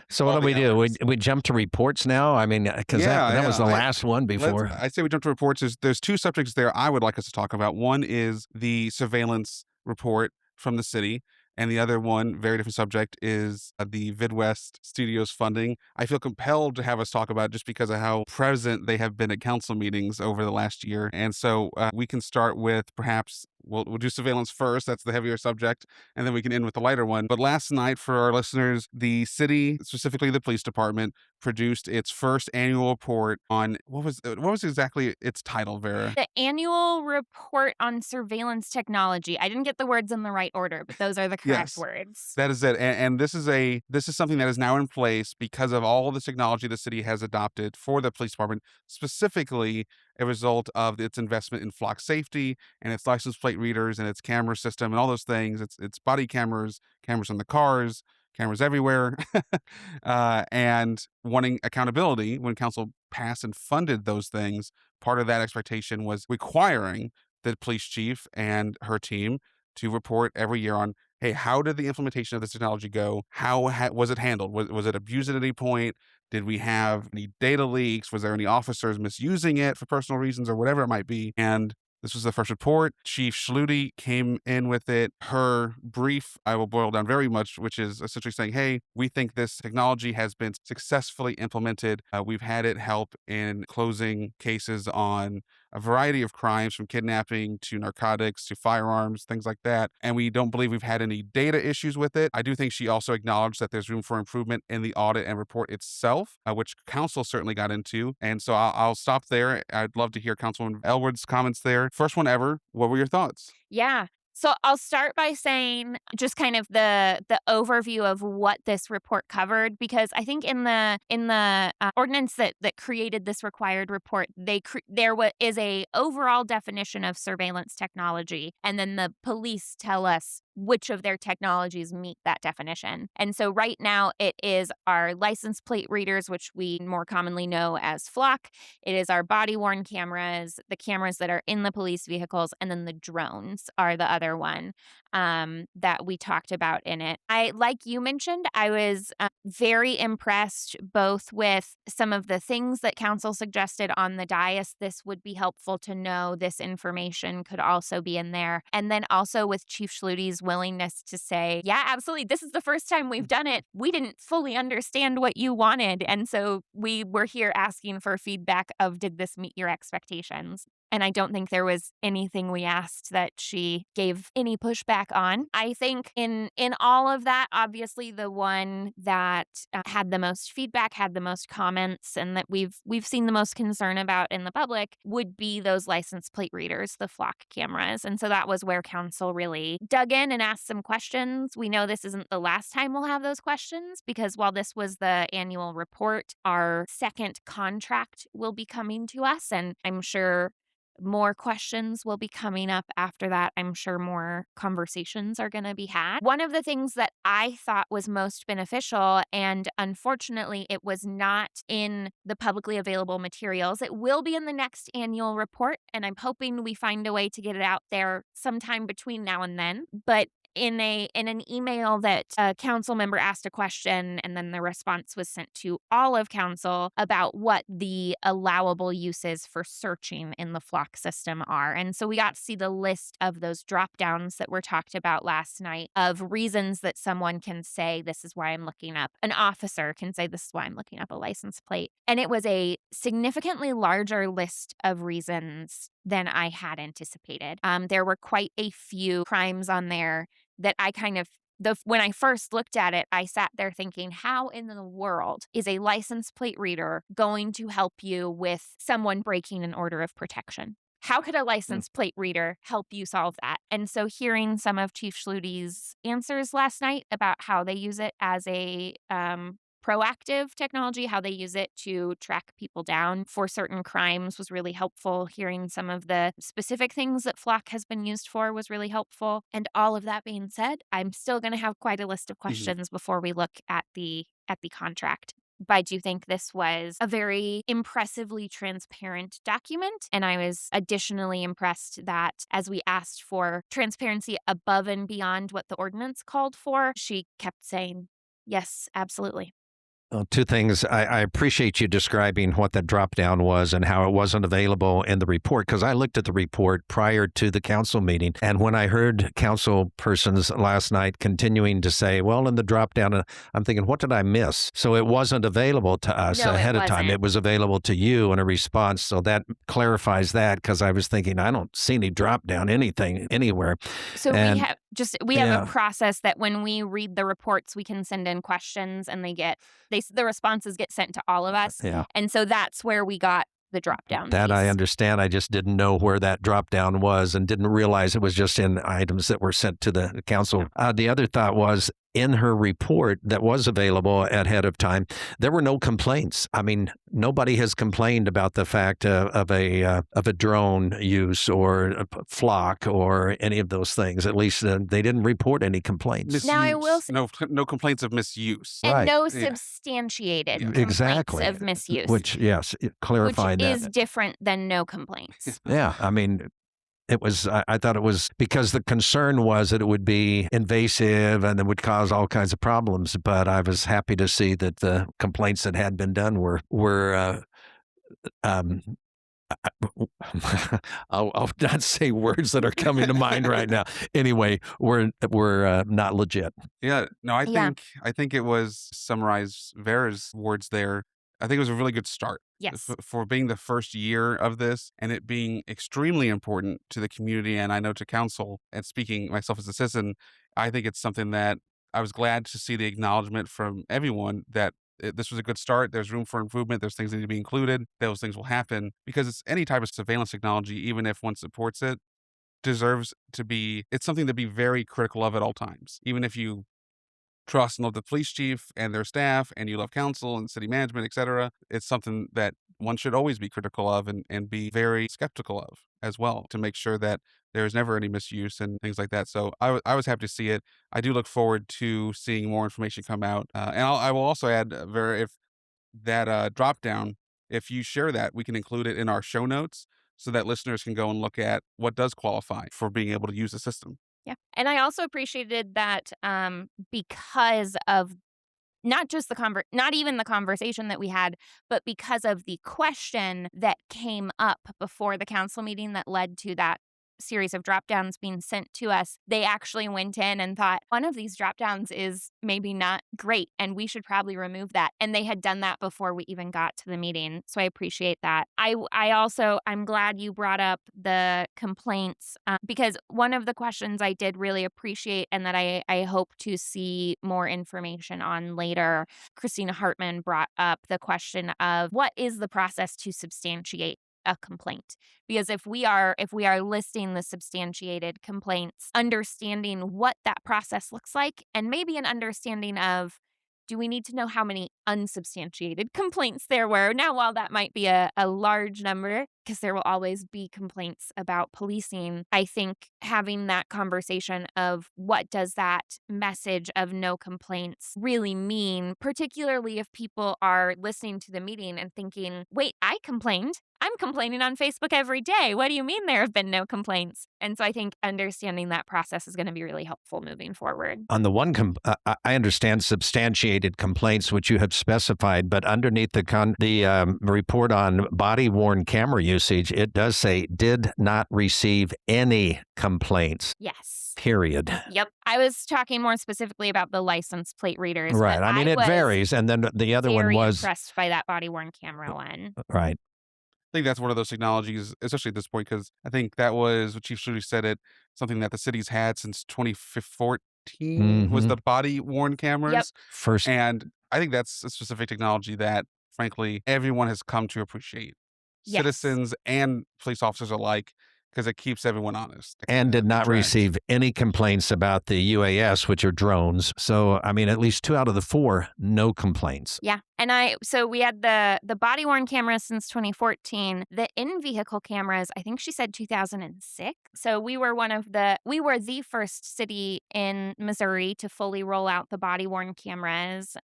So what All do we the do? hours. We jump to reports now? I mean, because that was the last one before. I say we jump to reports. There's two subjects there I would like us to talk about. One is the surveillance report from the city, and the other one, very different subject, is the Vidwest Studios funding. I feel compelled to have us talk about it just because of how present they have been at council meetings over the last year. And so we can start with perhaps we'll do surveillance first. That's the heavier subject, and then we can end with the lighter one. But last night, for our listeners, the city, specifically the police department, produced its first annual report on what was exactly its title, Vera? The annual report on surveillance technology. I didn't get the words in the right order, but those are the correct Yes. words. That is it. And this is something that is now in place because of all the technology the city has adopted for the police department, specifically a result of its investment in flock safety and its license plate readers and its camera system and all those things. It's body cameras, cameras on the cars, cameras everywhere, and wanting accountability. When council passed and funded those things, part of that expectation was requiring the police chief and her team to report every year on, hey, how did the implementation of this technology go? How was it handled? Was it abused at any point? Did we have any data leaks? Was there any officers misusing it for personal reasons or whatever it might be? And this was the first report. Chief Schluty came in with it. Her brief, I will boil down very much, which is essentially saying, hey, we think this technology has been successfully implemented. We've had it help in closing cases on a variety of crimes, from kidnapping to narcotics to firearms, things like that. And we don't believe we've had any data issues with it. I do think she also acknowledged that there's room for improvement in the audit and report itself, which council certainly got into. And so I'll stop there. I'd love to hear Councilwoman Elwood's comments there. First one ever. What were your thoughts? Yeah. So I'll start by saying just kind of the overview of what this report covered, because I think in the ordinance that created this required report, there is a overall definition of surveillance technology, and then the police tell us which of their technologies meet that definition. And so right now it is our license plate readers, which we more commonly know as flock. It is our body worn cameras, the cameras that are in the police vehicles, and then the drones are the other one that we talked about in it. Like you mentioned, I was very impressed both with some of the things that council suggested on the dais. This would be helpful to know. This information could also be in there. And then also with Chief Schluty's willingness to say, yeah, absolutely, this is the first time we've done it. We didn't fully understand what you wanted. And so we were here asking for feedback of, did this meet your expectations? And I don't think there was anything we asked that she gave any pushback on. I think in all of that, obviously the one that had the most feedback, had the most comments, and that we've seen the most concern about in the public would be those license plate readers, the flock cameras. And so that was where council really dug in and asked some questions. We know this isn't the last time we'll have those questions, because while this was the annual report, our second contract will be coming to us. And I'm sure More questions will be coming up after that. I'm sure more conversations are going to be had. One of the things that I thought was most beneficial, and unfortunately, it was not in the publicly available materials. It will be in the next annual report, and I'm hoping we find a way to get it out there sometime between now and then. But in an email that a council member asked a question, and then the response was sent to all of council about what the allowable uses for searching in the flock system are. And so we got to see the list of those drop downs that were talked about last night of reasons that someone can say, this is why I'm looking up. An officer can say, this is why I'm looking up a license plate. And it was a significantly larger list of reasons than I had anticipated. There were quite a few crimes on there that I kind of when I first looked at it, I sat there thinking, how in the world is a license plate reader going to help you with someone breaking an order of protection? How could a license plate reader help you solve that? And so hearing some of Chief Schlutte's answers last night about how they use it as a proactive technology, how they use it to track people down for certain crimes was really helpful. Hearing some of the specific things that Flock has been used for was really helpful. And all of that being said, I'm still going to have quite a list of questions before we look at the contract. But I do think this was a very impressively transparent document. And I was additionally impressed that as we asked for transparency above and beyond what the ordinance called for, she kept saying, yes, absolutely. Well, two things. I appreciate you describing what that drop down was and how it wasn't available in the report, because I looked at the report prior to the council meeting. And when I heard council persons last night continuing to say, well, in the drop down, I'm thinking, what did I miss? So it wasn't available to us ahead of time. It was available to you in a response. So that clarifies that, because I was thinking, I don't see any drop down anything anywhere. So we have a process that when we read the reports, we can send in questions and the responses get sent to all of us. Yeah. And so that's where we got the drop down. That piece. I understand. I just didn't know where that drop down was and didn't realize it was just in items that were sent to the council. The other thought was, in her report that was available ahead of time, there were no complaints. I mean, nobody has complained about the fact of a drone use or a flock or any of those things. At least they didn't report any complaints. Misuse. Now I will say, no complaints of misuse. And no substantiated complaints of misuse. Which, yes, clarified that. Which is different than no complaints. Yeah, I mean, it was, I thought it was because the concern was that it would be invasive and it would cause all kinds of problems. But I was happy to see that the complaints that had been done were I'll not say words that are coming to mind right now. Anyway, we're not legit. Yeah, no, I think it was, summarize Vera's words there, I think it was a really good start. Yes. For being the first year of this and it being extremely important to the community and I know to council, and speaking myself as a citizen, I think it's something that I was glad to see the acknowledgement from everyone that this was a good start. There's room for improvement. There's things that need to be included. Those things will happen because it's any type of surveillance technology, even if one supports it, deserves to be, it's something to be very critical of at all times. Even if you trust and love the police chief and their staff and you love council and city management, etc., it's something that one should always be critical of and be very skeptical of as well, to make sure that there's never any misuse and things like that. So I was happy to see it. I do look forward to seeing more information come out. And I will also add, Vera, if that drop down, if you share that, we can include it in our show notes so that listeners can go and look at what does qualify for being able to use the system. Yeah. And I also appreciated that because of not just not even the conversation that we had, but because of the question that came up before the council meeting that led to that series of drop downs being sent to us, they actually went in and thought one of these drop downs is maybe not great and we should probably remove that. And they had done that before we even got to the meeting. So I appreciate that. I'm glad you brought up the complaints because one of the questions I did really appreciate and that I hope to see more information on later, Christina Hartman brought up the question of what is the process to substantiate a complaint, because if we are listing the substantiated complaints, understanding what that process looks like and maybe an understanding of, do we need to know how many unsubstantiated complaints there were? Now, while that might be a large number, because there will always be complaints about policing. I think having that conversation of what does that message of no complaints really mean, particularly if people are listening to the meeting and thinking, wait, I complained. I'm complaining on Facebook every day. What do you mean there have been no complaints? And so I think understanding that process is going to be really helpful moving forward. On the one, I understand substantiated complaints, which you have specified, but underneath the report on body-worn camera usage, it does say did not receive any complaints. Yes. Period. Yep. I was talking more specifically about the license plate readers. Right. But I mean, it was varies. And then the other one very was impressed by that body-worn camera one. right. I think that's one of those technologies, especially at this point, because I think that was what Chief Shooty said it, something that the city's had since 2014 was the body worn cameras. First, And I think that's a specific technology that, frankly, everyone has come to appreciate. Yes. Citizens and police officers alike, because it keeps everyone honest. and did not Correct. receive any complaints about the UAS, which are drones. So, I mean, at least 2 out of the 4, no complaints. Yeah. And so we had the body worn cameras since 2014. The in-vehicle cameras, I think she said 2006. So we were the first city in Missouri to fully roll out the body worn cameras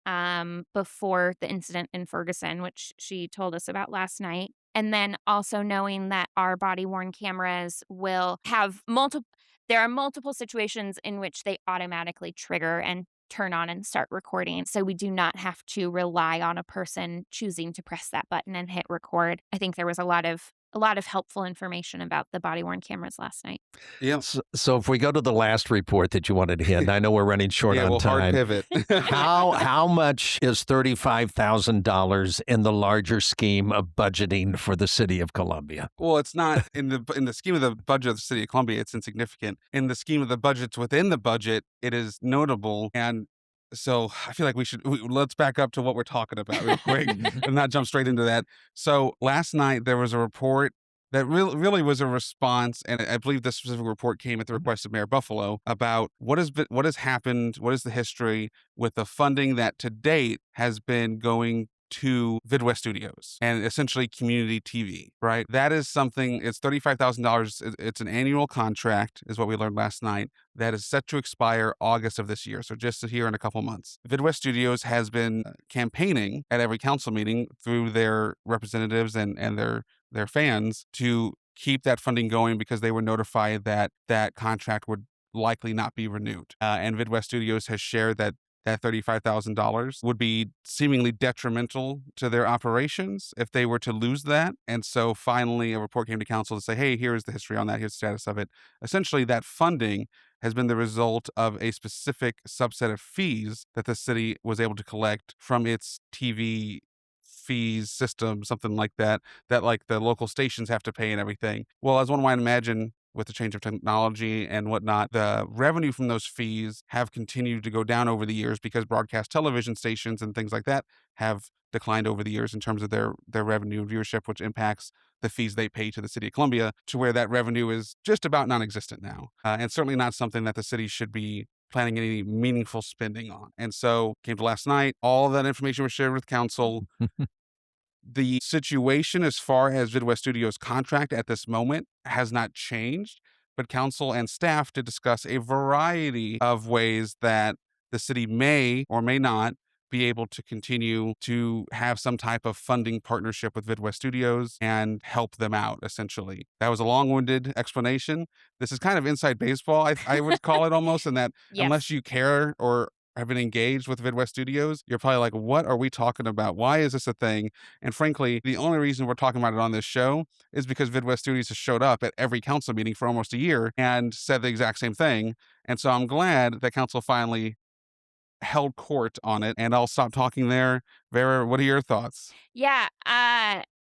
before the incident in Ferguson, which she told us about last night. And then also knowing that our body-worn cameras will have there are multiple situations in which they automatically trigger and turn on and start recording. So we do not have to rely on a person choosing to press that button and hit record. I think there was a lot of helpful information about the body-worn cameras last night. Yeah. So if we go to the last report that you wanted to hit, and I know we're running short Yeah, on well, hard time. pivot. How much is $35,000 in the larger scheme of budgeting for the city of Columbia? Well, it's not in the scheme of the budget of the city of Columbia, it's insignificant. In the scheme of the budgets within the budget, it is notable. And so I feel like let's back up to what we're talking about real quick and not jump straight into that. So last night there was a report that really was a response, and I believe this specific report came at the request of Mayor Buffalo about what has happened, what is the history with the funding that to date has been going to Vidwest Studios and essentially community TV, right? That is something, it's $35,000. It's an annual contract, is what we learned last night, that is set to expire August of this year. So just here in a couple months. Vidwest Studios has been campaigning at every council meeting through their representatives and their fans to keep that funding going because they were notified that that contract would likely not be renewed. And Vidwest Studios has shared that $35,000 would be seemingly detrimental to their operations if they were to lose that. And so finally a report came to council to say, hey, here's the history on that. Here's the status of it. Essentially, that funding has been the result of a specific subset of fees that the city was able to collect from its TV fees system, something like that like the local stations have to pay and everything. Well, as one might imagine, with the change of technology and whatnot, the revenue from those fees have continued to go down over the years because broadcast television stations and things like that have declined over the years in terms of their revenue and viewership, which impacts the fees they pay to the city of Columbia, to where that revenue is just about non-existent now. And certainly not something that the city should be planning any meaningful spending on. And so came to last night, all of that information was shared with council. The situation as far as Vidwest Studios' contract at this moment has not changed, but council and staff to discuss a variety of ways that the city may or may not be able to continue to have some type of funding partnership with Vidwest Studios and help them out, essentially. That was a long-winded explanation. This is kind of inside baseball, I would call it almost, in that Yes. unless you care or have been engaged with Vidwest Studios, you're probably like, what are we talking about? Why is this a thing? And frankly, the only reason we're talking about it on this show is because Vidwest Studios has showed up at every council meeting for almost a year and said the exact same thing. And so I'm glad that council finally held court on it, and I'll stop talking there. Vera, what are your thoughts? Yeah,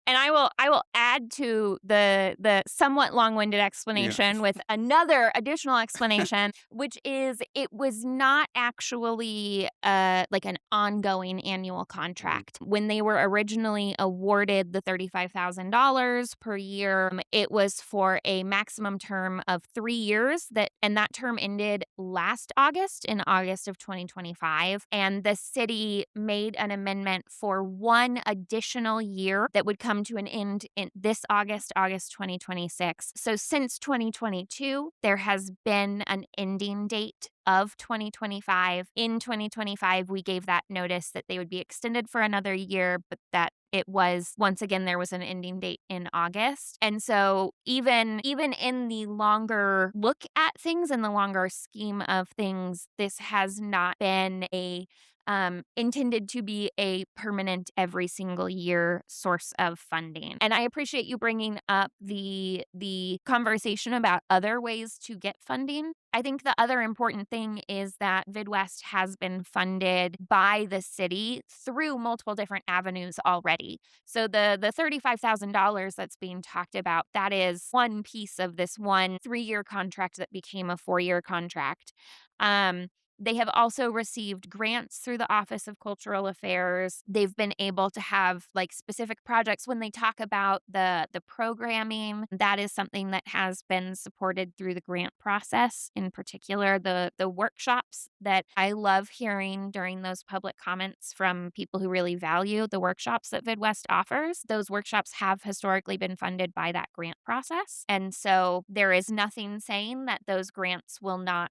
and I will add to the somewhat long-winded explanation with another additional explanation, which is it was not actually like an ongoing annual contract. When they were originally awarded the $35,000 per year, it was for a maximum term of 3 years, and that term ended last August, in August of 2025. And the city made an amendment for 1 additional year that would come come to an end in this August 2026. So since 2022, there has been an ending date of 2025. In 2025, we gave that notice that they would be extended for another year, but that it was, once again, there was an ending date in August. And so even in the longer look at things, in the longer scheme of things, this has not been intended to be a permanent every single year source of funding. And I appreciate you bringing up the conversation about other ways to get funding. I think the other important thing is that VidWest has been funded by the city through multiple different avenues already. So the $35,000 that's being talked about, that is one piece of this one 3-year contract that became a 4-year contract. They have also received grants through the Office of Cultural Affairs. They've been able to have like specific projects. When they talk about the programming, that is something that has been supported through the grant process. In particular, the workshops that I love hearing during those public comments from people who really value the workshops that VidWest offers. Those workshops have historically been funded by that grant process. And so there is nothing saying that those grants will not.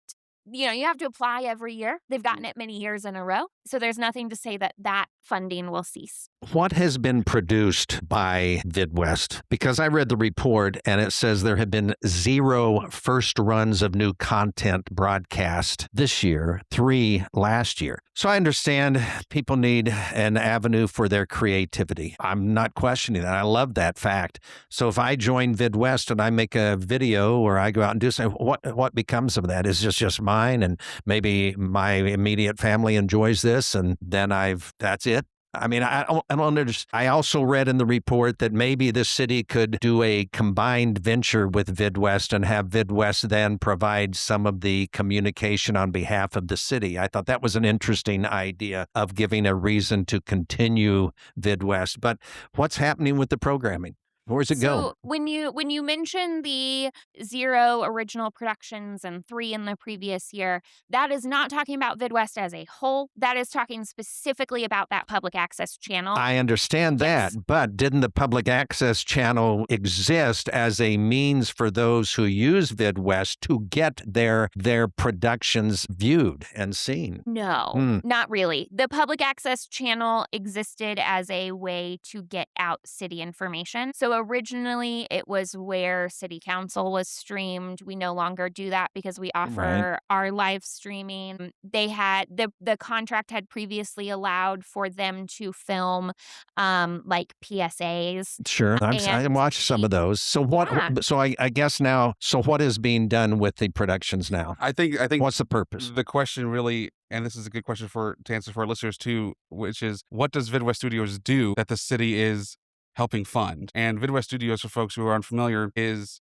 You have to apply every year. They've gotten it many years in a row. So there's nothing to say that that funding will cease. What has been produced by VidWest? Because I read the report and it says there have been 0 first runs of new content broadcast this year, 3 last year. So I understand people need an avenue for their creativity. I'm not questioning that. I love that fact. So if I join VidWest and I make a video or I go out and do something, what becomes of that? Is this just mine and maybe my immediate family enjoys this and then that's it? I mean, I don't understand. I also read in the report that maybe the city could do a combined venture with VidWest and have VidWest then provide some of the communication on behalf of the city. I thought that was an interesting idea of giving a reason to continue VidWest. But what's happening with the programming? Where's it go? So when you mention the 0 original productions and 3 in the previous year, that is not talking about VidWest as a whole. That is talking specifically about that public access channel. I understand that, Yes. but didn't the public access channel exist as a means for those who use VidWest to get their productions viewed and seen? No, not really. The public access channel existed as a way to get out city information. So originally it was where city council was streamed. We no longer do that because we offer our live streaming. They had the contract had previously allowed for them to film like PSAs. Sure. I watched some of those. So what? Yeah. So I guess now. So what is being done with the productions now? I think What's the purpose? the question really, and this is a good question to answer for our listeners too, which is what does VidWest Studios do that the city is helping fund? And VidWest Studios, for folks who are unfamiliar, is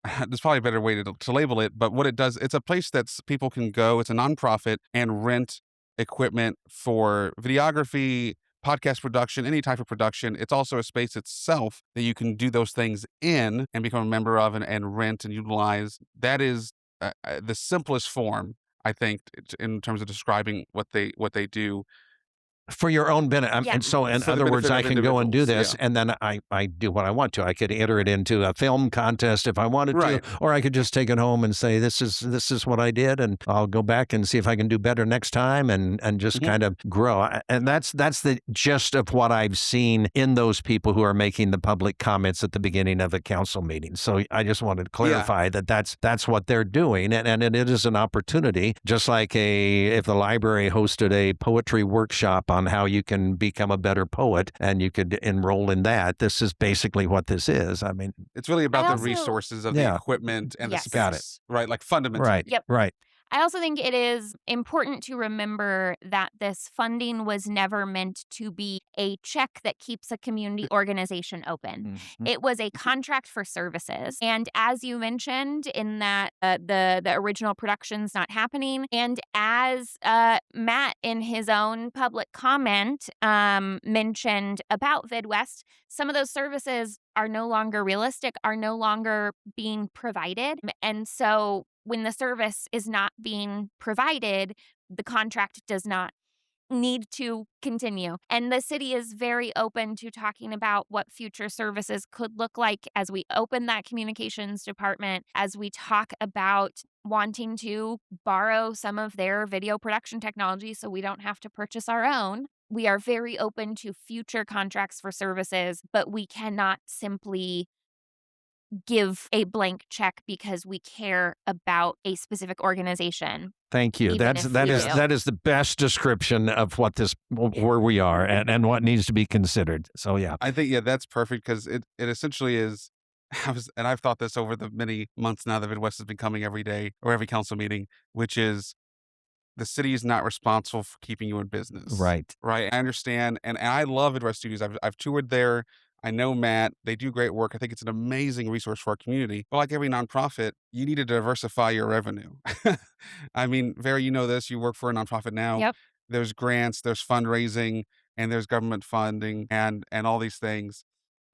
there's probably a better way to label it, but what it does, it's a place that people can go. It's a nonprofit and rent equipment for videography, podcast production, any type of production. It's also a space itself that you can do those things in and become a member of and rent and utilize. That is the simplest form, I think, in terms of describing what they do. For your own benefit. Yeah. And so, in For the other words, benefit I of can go and do individuals, this, and then I do what I want to. I could enter it into a film contest if I wanted Right. to, or I could just take it home and say, this is what I did, and I'll go back and see if I can do better next time and just kind of grow. And that's the gist of what I've seen in those people who are making the public comments at the beginning of a council meeting. So I just wanted to clarify that that's what they're doing, and it is an opportunity, just like if the library hosted a poetry workshop on how you can become a better poet and you could enroll in that. This is basically what this is. I mean, It's really about I the also- resources of Yeah. the equipment and Yes. the space. Got it. Right, like fundamentally. right, Yep. right. I also think it is important to remember that this funding was never meant to be a check that keeps a community organization open. Mhm. It was a contract for services. And as you mentioned in that the original production's not happening, and as Matt in his own public comment mentioned about VidWest, some of those services are no longer realistic, are no longer being provided. And so when the service is not being provided, the contract does not need to continue. And the city is very open to talking about what future services could look like as we open that communications department, as we talk about wanting to borrow some of their video production technology so we don't have to purchase our own. We are very open to future contracts for services, but we cannot simply give a blank check because we care about a specific organization. Thank you. Even if we do. That is the best description of where we are and what needs to be considered. So yeah. I think, that's perfect because it essentially is. And I've thought this over the many months now that Midwest has been coming every day or every council meeting, which is the city is not responsible for keeping you in business. Right. Right. I understand. And I love Midwest Studios. I've toured there. I know Matt. They do great work. I think it's an amazing resource for our community. But like every nonprofit, you need to diversify your revenue. I mean, Vera, you know this. You work for a nonprofit now. Yep. There's grants, there's fundraising, and there's government funding and all these things.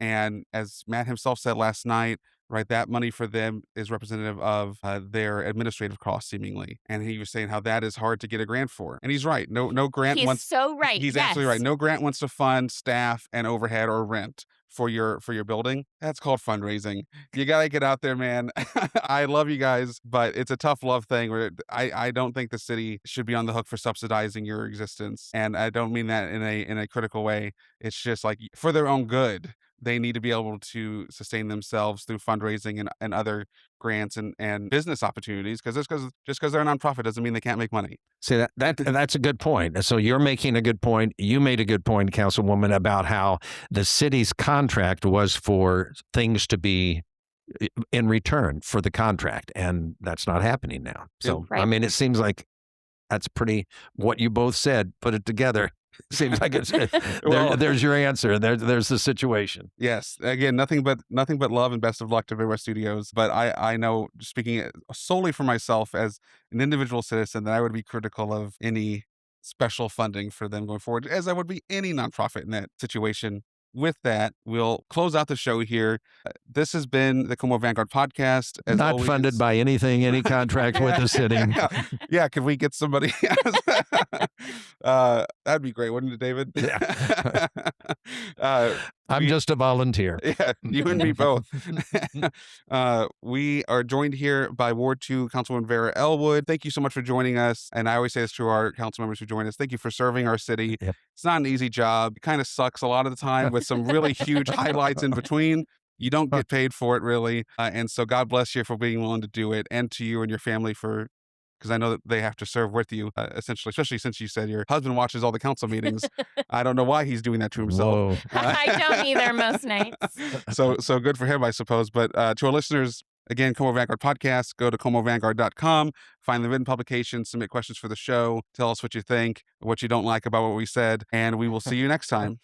And as Matt himself said last night, right, that money for them is representative of their administrative costs, seemingly. And he was saying how that is hard to get a grant for. And he's right. No grant He's wants. so right. He's yes. absolutely right. No grant wants to fund staff and overhead or rent for your building. That's called fundraising. You got to get out there, man. I love you guys, but it's a tough love thing where I don't think the city should be on the hook for subsidizing your existence. And I don't mean that in a critical way. It's just like for their own good. They need to be able to sustain themselves through fundraising and other grants and business opportunities. Because just because they're a nonprofit doesn't mean they can't make money. See, that's a good point. So you're making a good point. You made a good point, Councilwoman, about how the city's contract was for things to be in return for the contract, and that's not happening now. So, Right. I mean, it seems like that's pretty what you both said. Put it together. Seems like it's there's your answer. There's the situation. Yes. Again, nothing but love and best of luck to Midwest Studios. But I know, speaking solely for myself as an individual citizen, that I would be critical of any special funding for them going forward, as I would be any nonprofit in that situation. With that, we'll close out the show here. This has been the Como Vanguard podcast. As Not always, funded by anything, any contract with the city. Yeah, could we get somebody? That'd be great, wouldn't it, David? Yeah. I'm just a volunteer. Yeah, you and me both. We are joined here by Ward 2 Councilwoman Vera Elwood. Thank you so much for joining us. And I always say this to our council members who join us. Thank you for serving our city. Yep. It's not an easy job. It kind of sucks a lot of the time with some really huge highlights in between. You don't get paid for it, really. And so God bless you for being willing to do it, and to you and your family because I know that they have to serve with you, essentially, especially since you said your husband watches all the council meetings. I don't know why he's doing that to himself. I don't either most nights. So good for him, I suppose. But to our listeners, again, Como Vanguard podcast, go to comovanguard.com, find the written publication, submit questions for the show, tell us what you think, what you don't like about what we said, and we will see you next time.